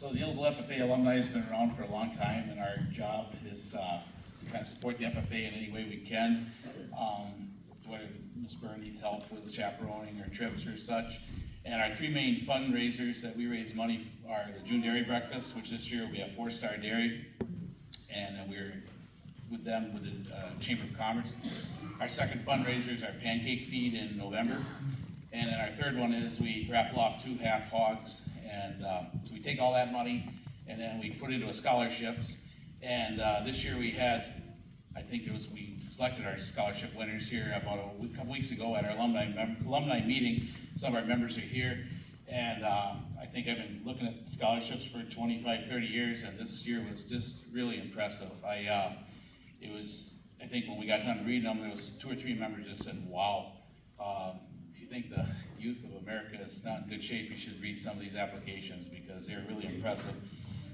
So the Ilsel FFA alumni has been around for a long time, and our job is to kind of support the FFA in any way we can. Whether Ms. Byrne needs help with chaperoning or trips or such. And our three main fundraisers that we raise money are the June Dairy Breakfast, which this year we have 4-Star Dairy, and we're with them with the Chamber of Commerce. Our second fundraiser is our pancake feed in November. And then our third one is we raffle off 2 half hogs, and we take all that money and then we put it into scholarships. And this year we had, we selected our scholarship winners here about a couple weeks ago at our alumni meeting. Some of our members are here, and I think I've been looking at scholarships for 25, 30 years, and this year was just really impressive. I think when we got done reading them, there was 2 or 3 members just said, wow. If you think the youth of America is not in good shape, you should read some of these applications because they're really impressive.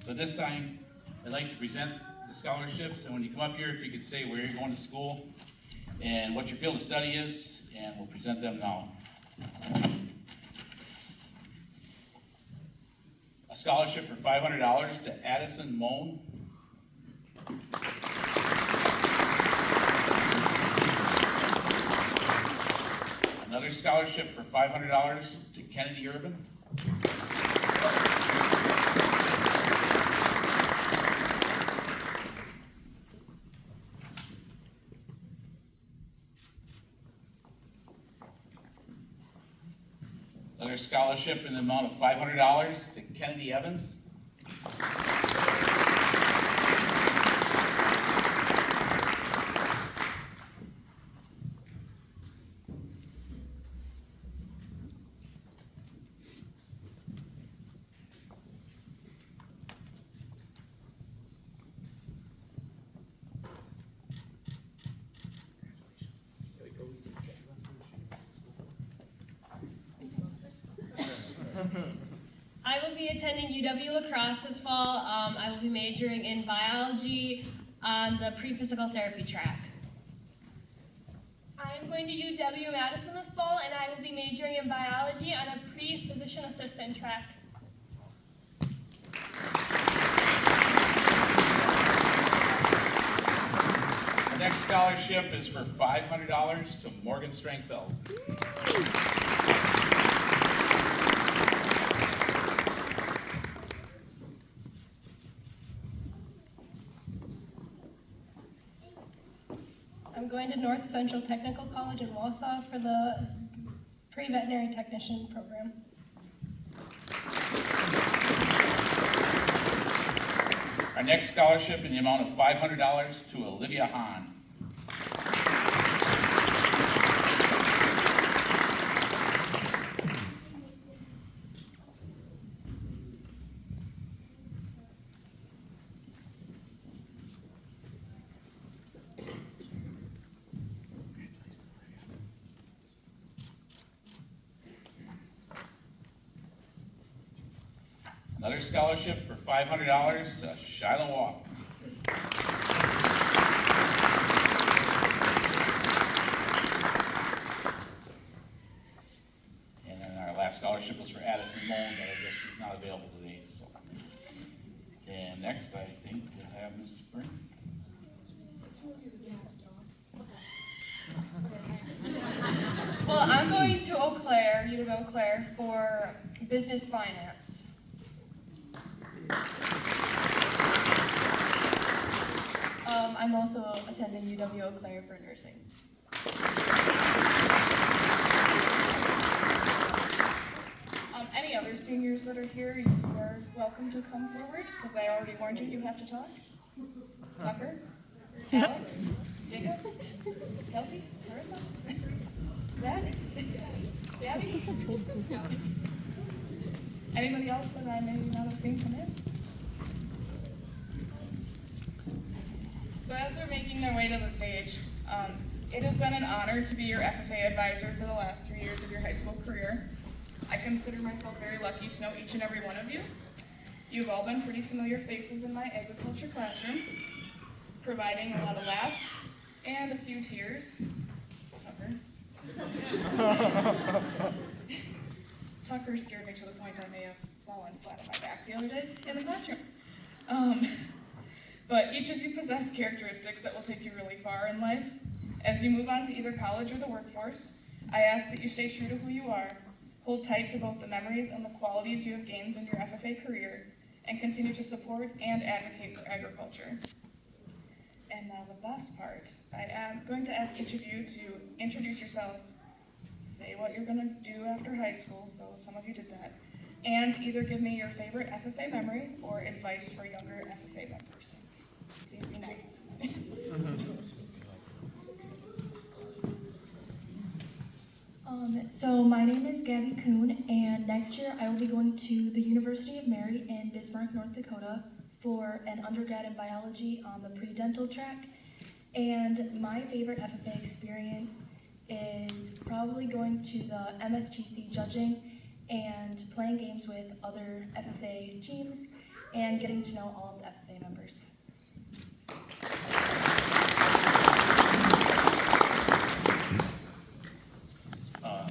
So this time, I'd like to present the scholarships, and when you come up here, if you could say where you're going to school and what your field of study is, and we'll present them now. A scholarship for $500 to Addison Moan. Another scholarship for $500 to Kennedy Urban. Another scholarship in the amount of $500 to Kennedy Evans. I will be attending UW La Crosse this fall. I will be majoring in biology on the pre-physical therapy track. I am going to UW Madison this fall, and I will be majoring in biology on a pre-physician assistant track. The next scholarship is for $500 to Morgan Strangfeld. I'm going to North Central Technical College in Wausau for the pre-veterinary technician program. Our next scholarship in the amount of $500 to Olivia Hahn. Another scholarship for $500 to Shiloh Walk. And then our last scholarship was for Addison Moan, but I guess she's not available today. So. And next, I think we'll have Mrs. Byrne. Well, I'm going to Eau Claire, U of Eau Claire, for business finance. I'm also attending UW Eau Claire for nursing. Any other seniors that are here, you are welcome to come forward, because I already warned you, you have to talk. Tucker? Alex? Jacob? Kelsey? Marissa? Zach? Gabby? Anybody else that I may not have seen come in? So as they're making their way to the stage, it has been an honor to be your FFA advisor for the last 3 years of your high school career. I consider myself very lucky to know each and every one of you. You've all been pretty familiar faces in my agriculture classroom, providing a lot of laughs and a few tears. Tucker. Tucker scared me to the point I may have fallen flat on my back the other day in the classroom. But each of you possess characteristics that will take you really far in life. As you move on to either college or the workforce, I ask that you stay true to who you are, hold tight to both the memories and the qualities you have gained in your FFA career, and continue to support and advocate for agriculture. And now the best part, I am going to ask each of you to introduce yourself, say what you're going to do after high school, so some of you did that, and either give me your favorite FFA memory or advice for younger FFA members. Please be nice. So my name is Gabby Kuhn, and next year I will be going to the University of Mary in Bismarck, North Dakota for an undergrad in biology on the pre-dental track. And my favorite FFA experience is probably going to the MSTC judging and playing games with other FFA teams and getting to know all of the FFA members.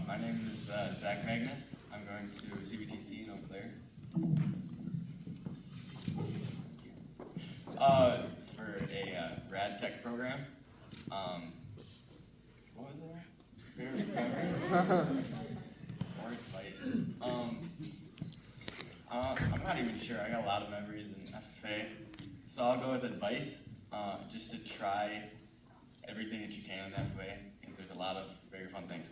My name is Zach Magnus. I'm going to CBTC in Eau Claire. For a rad tech program. What was it? Favorite memory? Or advice? I'm not even sure. I got a lot of memories in FFA. So I'll go with advice, just to try everything that you can in FFA, because there's a lot of very fun things.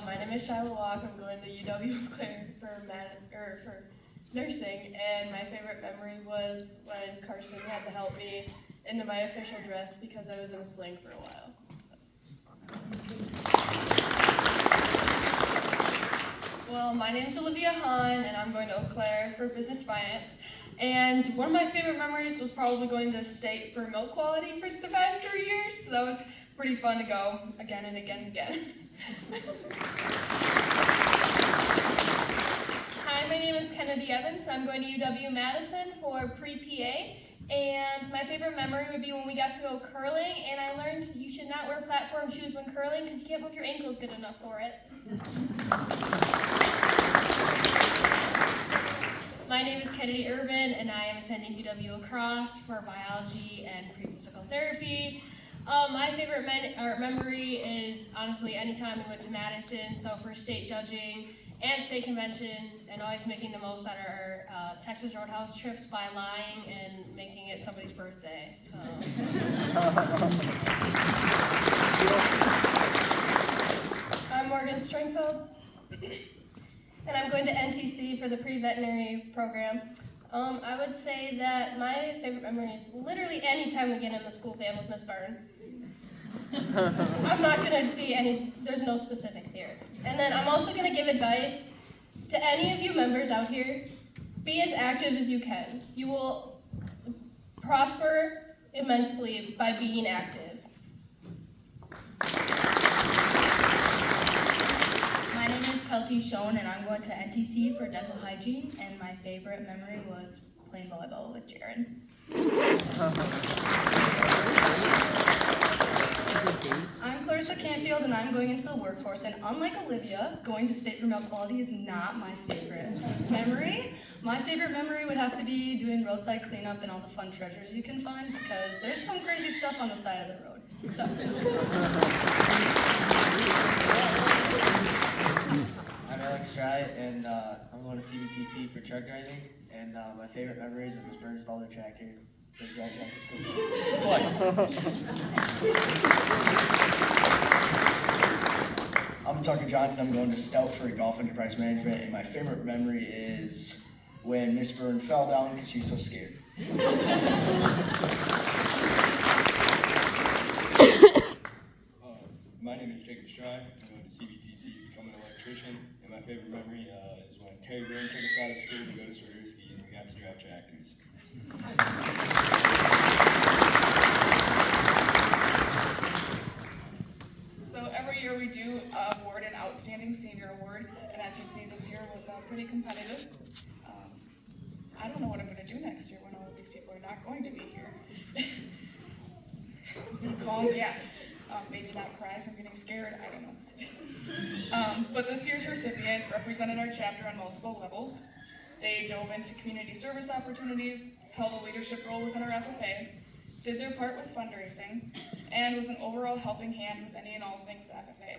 My name is Shiloh Walk. I'm going to UW Claire for nursing, and my favorite memory was when Carson had to help me into my official dress because I was in a sling for a while. Well, my name is Olivia Hahn, and I'm going to Eau Claire for business finance. And one of my favorite memories was probably going to state for milk quality for the past 3 years. So that was pretty fun to go again and again and again. Hi, my name is Kennedy Evans. I'm going to UW-Madison for pre-PA. And my favorite memory would be when we got to go curling, and I learned you should not wear platform shoes when curling because you can't move your ankles good enough for it. My name is Kennedy Irvin, and I am attending UW Lacrosse for biology and pre-physical therapy. My favorite memory is honestly anytime we went to Madison, so for state judging and state convention, and always making the most out of our Texas Roadhouse trips by lying and making it somebody's birthday. So. I'm Morgan Stringfeld, and I'm going to NTC for the pre-veterinary program. I would say that my favorite memory is literally any time we get in the school van with Miss Byrne. I'm not going to be there's no specifics here. And then I'm also going to give advice to any of you members out here. Be as active as you can. You will prosper immensely by being active. My name is Kelty Schoen, and I'm going to NTC for dental hygiene, and my favorite memory was playing volleyball with Jared. I'm Clarissa Canfield, and I'm going into the workforce. And unlike Olivia, going to state for milk quality is not my favorite memory. My favorite memory would have to be doing roadside cleanup and all the fun treasures you can find, because there's some crazy stuff on the side of the road. So. I'm Alex Stry, and I'm going to CBTC for truck driving. And my favorite memories is Miss Byrne installed her tractor to drive back to school twice. I'm Tucker Johnson. I'm going to Stout for Golf Enterprise Management, and my favorite memory is when Miss Byrne fell down because she was so scared. My name is Jacob Stry. I'm going to CBTC to become an electrician, and my favorite memory is when Terry Brown took us out of school to go to Swiderski, and we got to drive tractors. So every year we do award an Outstanding Senior Award, and as you see, this year was pretty competitive. I don't know what I'm going to do next year when all of these people are not going to be here. Yeah. Maybe not cry from getting scared, I don't know. But this year's recipient represented our chapter on multiple levels. They dove into community service opportunities, held a leadership role within our FFA, did their part with fundraising, and was an overall helping hand with any and all things FFA.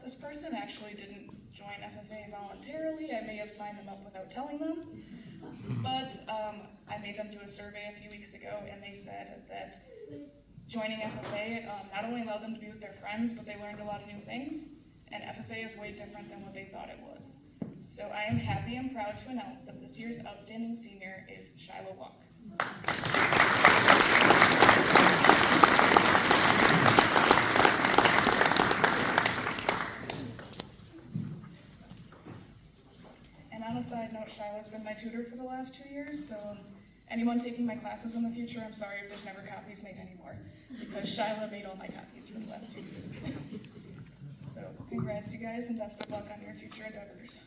This person actually didn't join FFA voluntarily. I may have signed them up without telling them, but I made them do a survey a few weeks ago, and they said that joining FFA not only allowed them to be with their friends, but they learned a lot of new things, and FFA is way different than what they thought it was. So I am happy and proud to announce that this year's outstanding senior is Shiloh Long. And on a side note, Shiloh's been my tutor for the last 2 years, so anyone taking my classes in the future, I'm sorry if there's never copies made anymore, because Shiloh made all my copies for the last 2 years. So congrats, you guys, and best of luck on your future endeavors.